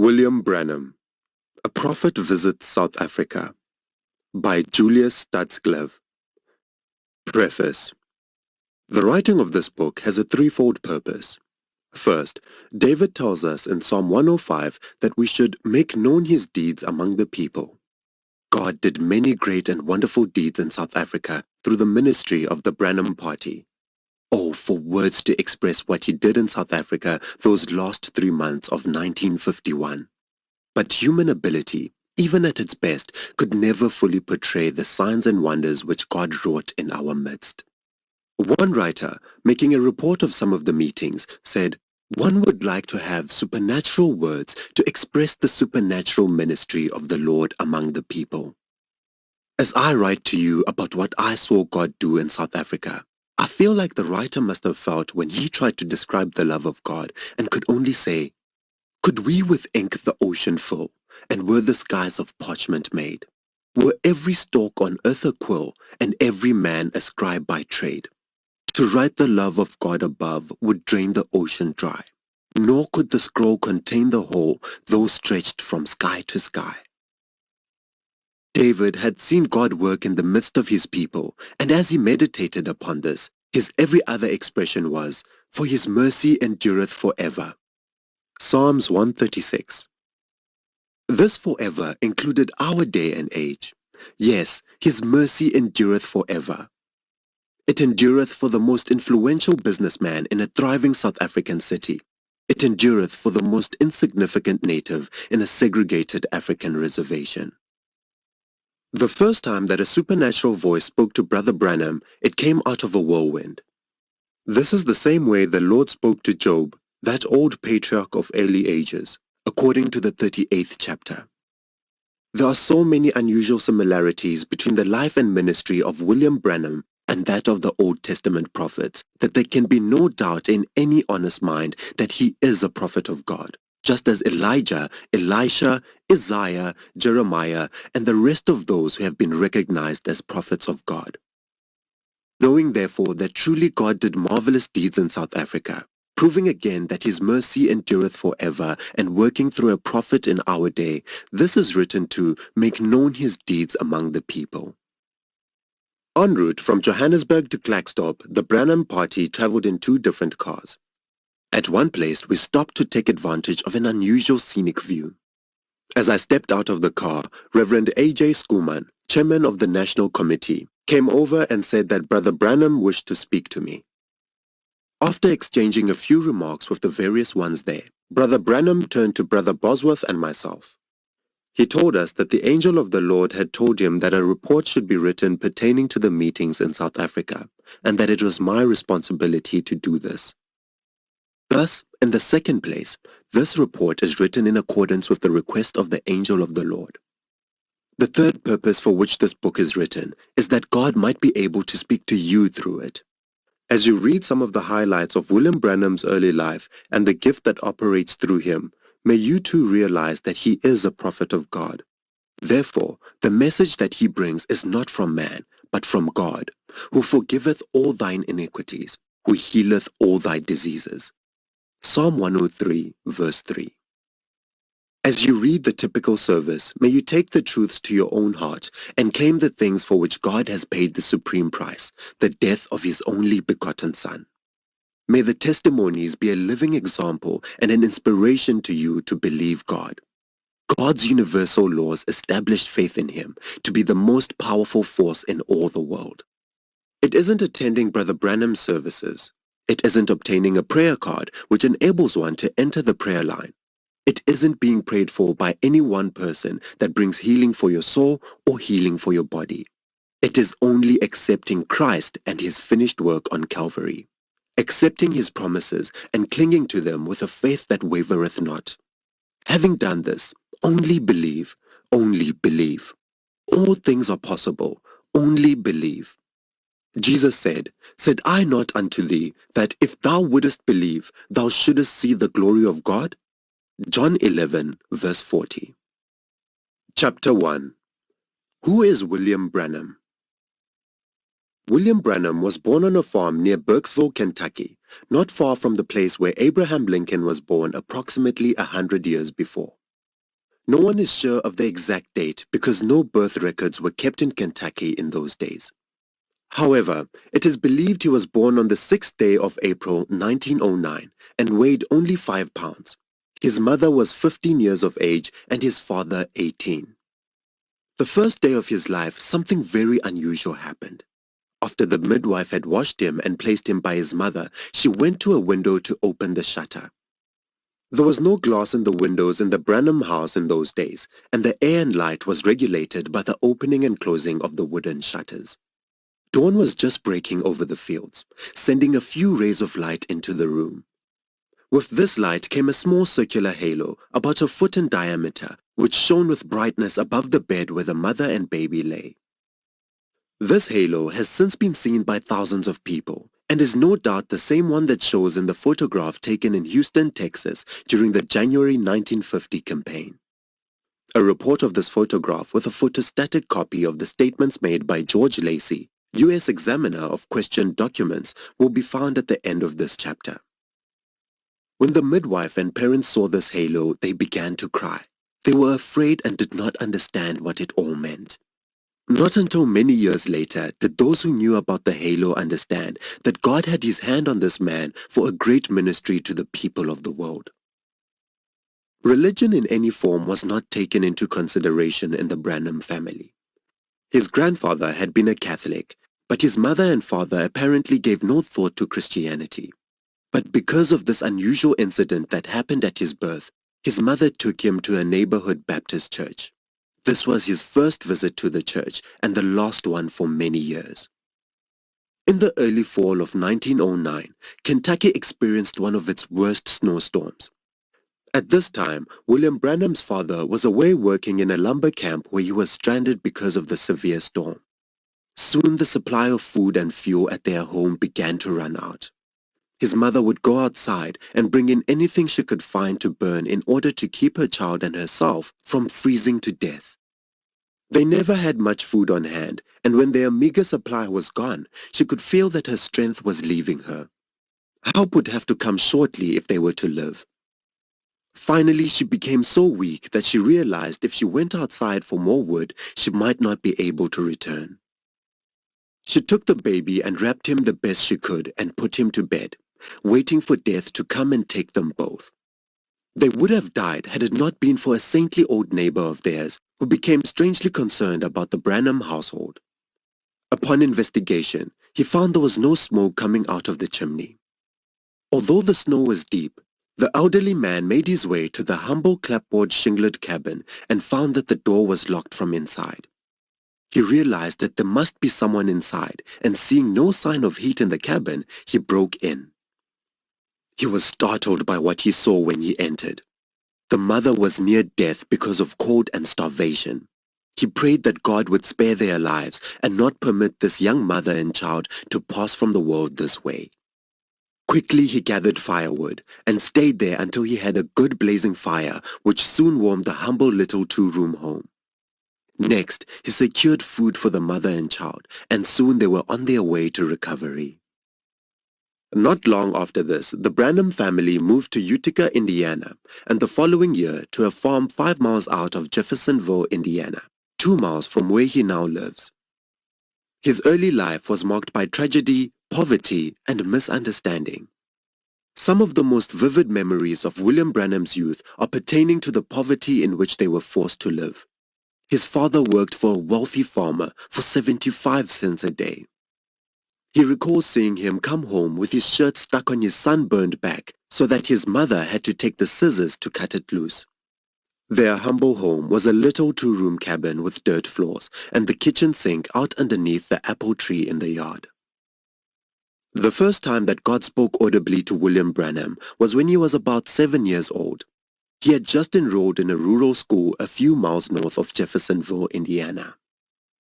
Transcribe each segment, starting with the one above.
William Branham, A Prophet Visits South Africa, by Julius Stadsklev. Preface. The writing of this book has a threefold purpose. First, David tells us in Psalm 105 that we should make known his deeds among the people. God did many great and wonderful deeds in South Africa through the ministry of the Branham Party. Oh, for words to express what he did in South Africa those last 3 months of 1951. But human ability, even at its best, could never fully portray the signs and wonders which God wrought in our midst. One writer, making a report of some of the meetings, said, "One would like to have supernatural words to express the supernatural ministry of the Lord among the people." As I write to you about what I saw God do in South Africa, I feel like the writer must have felt when he tried to describe the love of God and could only say, "Could we with ink the ocean fill, and were the skies of parchment made? Were every stalk on earth a quill, and every man a scribe by trade? To write the love of God above would drain the ocean dry, nor could the scroll contain the whole, though stretched from sky to sky." David had seen God work in the midst of his people, and as he meditated upon this, his every other expression was, "For his mercy endureth forever." Psalms 136. This forever included our day and age. Yes, his mercy endureth forever. It endureth for the most influential businessman in a thriving South African city. It endureth for the most insignificant native in a segregated African reservation. The first time that a supernatural voice spoke to Brother Branham, it came out of a whirlwind. This is the same way the Lord spoke to Job, that old patriarch of early ages, according to the 38th chapter. There are so many unusual similarities between the life and ministry of William Branham and that of the Old Testament prophets that there can be no doubt in any honest mind that he is a prophet of God, just as Elijah, Elisha, Isaiah, Jeremiah, and the rest of those who have been recognized as prophets of God. Knowing therefore that truly God did marvelous deeds in South Africa, proving again that his mercy endureth forever and working through a prophet in our day, this is written to make known his deeds among the people. En route from Johannesburg to Klerksdorp, the Branham party traveled in 2 different cars. At one place, we stopped to take advantage of an unusual scenic view. As I stepped out of the car, Reverend A.J. Schoeman, chairman of the National Committee, came over and said that Brother Branham wished to speak to me. After exchanging a few remarks with the various ones there, Brother Branham turned to Brother Bosworth and myself. He told us that the angel of the Lord had told him that a report should be written pertaining to the meetings in South Africa, and that it was my responsibility to do this. Thus, in the second place, this report is written in accordance with the request of the angel of the Lord. The third purpose for which this book is written is that God might be able to speak to you through it. As you read some of the highlights of William Branham's early life and the gift that operates through him, may you too realize that he is a prophet of God. Therefore, the message that he brings is not from man, but from God, who forgiveth all thine iniquities, who healeth all thy diseases. Psalm 103, verse 3. As you read the typical service, may you take the truths to your own heart and claim the things for which God has paid the supreme price, the death of his only begotten Son. May the testimonies be a living example and an inspiration to you to believe God. God's universal laws established faith in him to be the most powerful force in all the world. It isn't attending Brother Branham's services. It isn't obtaining a prayer card which enables one to enter the prayer line. It isn't being prayed for by any one person that brings healing for your soul or healing for your body. It is only accepting Christ and his finished work on Calvary, accepting his promises and clinging to them with a faith that wavereth not. Having done this, only believe, only believe. All things are possible, only believe. Jesus said I not unto thee, that if thou wouldest believe, thou shouldest see the glory of God? John 11, verse 40. Chapter 1. Who is William Branham? William Branham was born on a farm near Burkesville, Kentucky, not far from the place where Abraham Lincoln was born approximately 100 years before. No one is sure of the exact date because no birth records were kept in Kentucky in those days. However, it is believed he was born on the 6th day of April 1909 and weighed only 5 pounds. His mother was 15 years of age and his father 18. The first day of his life, something very unusual happened. After the midwife had washed him and placed him by his mother, she went to a window to open the shutter. There was no glass in the windows in the Branham house in those days, and the air and light was regulated by the opening and closing of the wooden shutters. Dawn was just breaking over the fields, sending a few rays of light into the room. With this light came a small circular halo, about a foot in diameter, which shone with brightness above the bed where the mother and baby lay. This halo has since been seen by thousands of people, and is no doubt the same one that shows in the photograph taken in Houston, Texas during the January 1950 campaign. A report of this photograph with a photostatic copy of the statements made by George Lacey, U.S. Examiner of questioned documents, will be found at the end of this chapter. When the midwife and parents saw this halo, they began to cry. They were afraid and did not understand what it all meant. Not until many years later did those who knew about the halo understand that God had his hand on this man for a great ministry to the people of the world. Religion in any form was not taken into consideration in the Branham family. His grandfather had been a Catholic, but his mother and father apparently gave no thought to Christianity. But because of this unusual incident that happened at his birth, his mother took him to a neighborhood Baptist church. This was his first visit to the church and the last one for many years. In the early fall of 1909, Kentucky experienced one of its worst snowstorms. At this time, William Branham's father was away working in a lumber camp where he was stranded because of the severe storm. Soon the supply of food and fuel at their home began to run out. His mother would go outside and bring in anything she could find to burn in order to keep her child and herself from freezing to death. They never had much food on hand, and when their meager supply was gone, she could feel that her strength was leaving her. Help would have to come shortly if they were to live. Finally, she became so weak that she realized if she went outside for more wood, she might not be able to return. She took the baby and wrapped him the best she could and put him to bed, waiting for death to come and take them both. They would have died had it not been for a saintly old neighbor of theirs who became strangely concerned about the Branham household. Upon investigation, he found there was no smoke coming out of the chimney. Although the snow was deep, the elderly man made his way to the humble clapboard shinglet cabin and found that the door was locked from inside. He realized that there must be someone inside, and seeing no sign of heat in the cabin, he broke in. He was startled by what he saw when he entered. The mother was near death because of cold and starvation. He prayed that God would spare their lives and not permit this young mother and child to pass from the world this way. Quickly he gathered firewood and stayed there until he had a good blazing fire, which soon warmed the humble little two-room home. Next, he secured food for the mother and child, and soon they were on their way to recovery. Not long after this, the Branham family moved to Utica, Indiana, and the following year to a farm 5 miles out of Jeffersonville, Indiana, 2 miles from where he now lives. His early life was marked by tragedy, poverty, and misunderstanding. Some of the most vivid memories of William Branham's youth are pertaining to the poverty in which they were forced to live. His father worked for a wealthy farmer for 75 cents a day. He recalls seeing him come home with his shirt stuck on his sunburned back so that his mother had to take the scissors to cut it loose. Their humble home was a little two-room cabin with dirt floors and the kitchen sink out underneath the apple tree in the yard. The first time that God spoke audibly to William Branham was when he was about 7 years old. He had just enrolled in a rural school a few miles north of Jeffersonville, Indiana.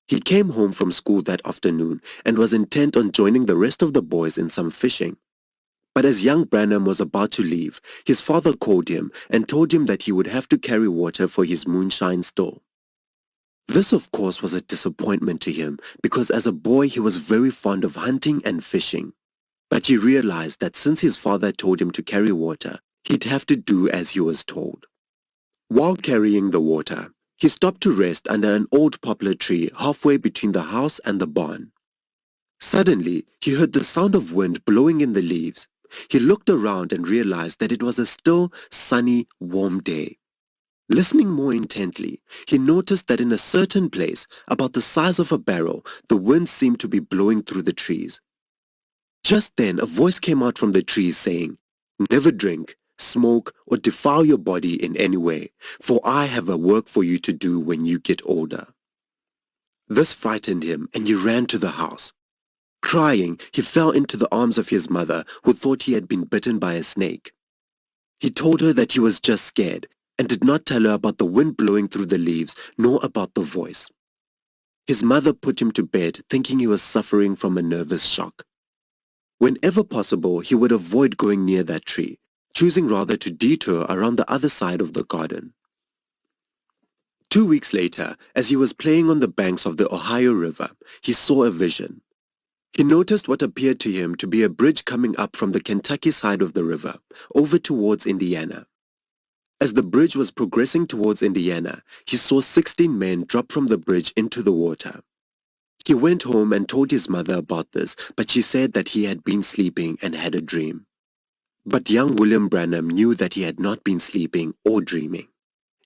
He came home from school that afternoon and was intent on joining the rest of the boys in some fishing. But as young Branham was about to leave, his father called him and told him that he would have to carry water for his moonshine store. This, of course, was a disappointment to him because as a boy he was very fond of hunting and fishing. But he realized that since his father told him to carry water, he'd have to do as he was told. While carrying the water, he stopped to rest under an old poplar tree halfway between the house and the barn. Suddenly, he heard the sound of wind blowing in the leaves. He looked around and realized that it was a still, sunny, warm day. Listening more intently, he noticed that in a certain place, about the size of a barrel, the wind seemed to be blowing through the trees. Just then, a voice came out from the trees saying, "Never drink, smoke, or defile your body in any way, for I have a work for you to do when you get older." This frightened him, and he ran to the house. Crying, he fell into the arms of his mother, who thought he had been bitten by a snake. He told her that he was just scared, and did not tell her about the wind blowing through the leaves, nor about the voice. His mother put him to bed, thinking he was suffering from a nervous shock. Whenever possible, he would avoid going near that tree, choosing rather to detour around the other side of the garden. 2 weeks later, as he was playing on the banks of the Ohio River, he saw a vision. He noticed what appeared to him to be a bridge coming up from the Kentucky side of the river, over towards Indiana. As the bridge was progressing towards Indiana, he saw 16 men drop from the bridge into the water. He went home and told his mother about this, but she said that he had been sleeping and had a dream. But young William Branham knew that he had not been sleeping or dreaming,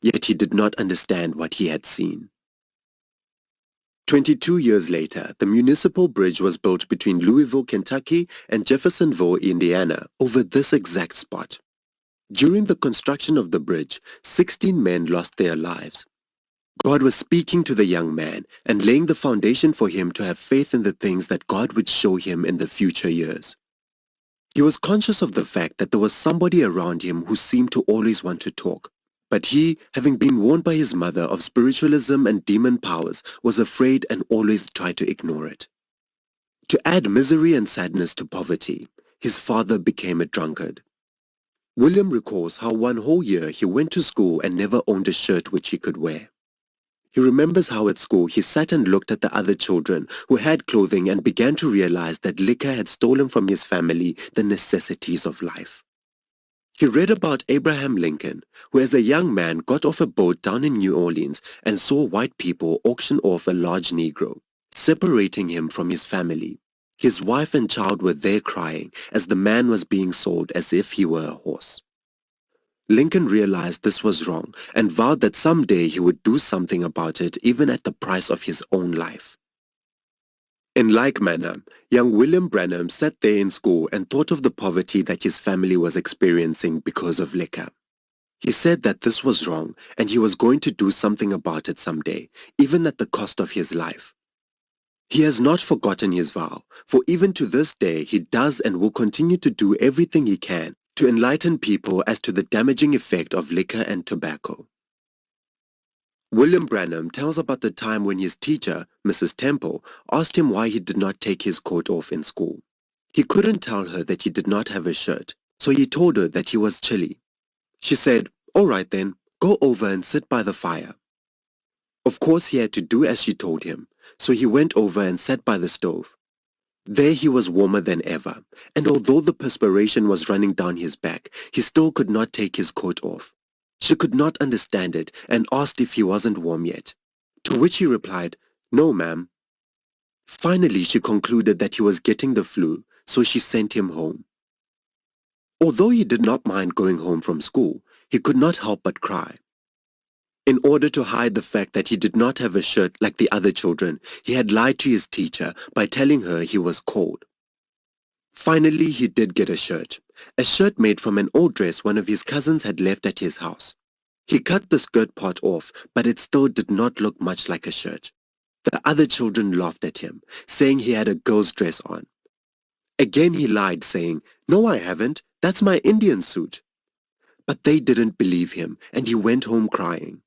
yet he did not understand what he had seen. 22 years later, the municipal bridge was built between Louisville, Kentucky and Jeffersonville, Indiana, over this exact spot. During the construction of the bridge, 16 men lost their lives. God was speaking to the young man and laying the foundation for him to have faith in the things that God would show him in the future years. He was conscious of the fact that there was somebody around him who seemed to always want to talk. But he, having been warned by his mother of spiritualism and demon powers, was afraid and always tried to ignore it. To add misery and sadness to poverty, his father became a drunkard. William recalls how one whole year he went to school and never owned a shirt which he could wear. He remembers how at school he sat and looked at the other children who had clothing and began to realize that liquor had stolen from his family the necessities of life. He read about Abraham Lincoln, who as a young man got off a boat down in New Orleans and saw white people auction off a large Negro, separating him from his family. His wife and child were there crying as the man was being sold as if he were a horse. Lincoln realized this was wrong and vowed that someday he would do something about it even at the price of his own life. In like manner, young William Branham sat there in school and thought of the poverty that his family was experiencing because of liquor. He said that this was wrong and he was going to do something about it someday, even at the cost of his life. He has not forgotten his vow, for even to this day he does and will continue to do everything he can to enlighten people as to the damaging effect of liquor and tobacco. William Branham tells about the time when his teacher, Mrs. Temple, asked him why he did not take his coat off in school. He couldn't tell her that he did not have a shirt, so he told her that he was chilly. She said, "All right then, go over and sit by the fire." Of course he had to do as she told him, so he went over and sat by the stove. There he was warmer than ever, and although the perspiration was running down his back, he still could not take his coat off. She could not understand it and asked if he wasn't warm yet, to which he replied, "No, ma'am." Finally, she concluded that he was getting the flu, so she sent him home. Although he did not mind going home from school, he could not help but cry. In order to hide the fact that he did not have a shirt like the other children, he had lied to his teacher by telling her he was cold. Finally, he did get a shirt made from an old dress one of his cousins had left at his house. He cut the skirt part off, but it still did not look much like a shirt. The other children laughed at him, saying he had a girl's dress on. Again he lied, saying, "No, I haven't. That's my Indian suit." But they didn't believe him, and he went home crying.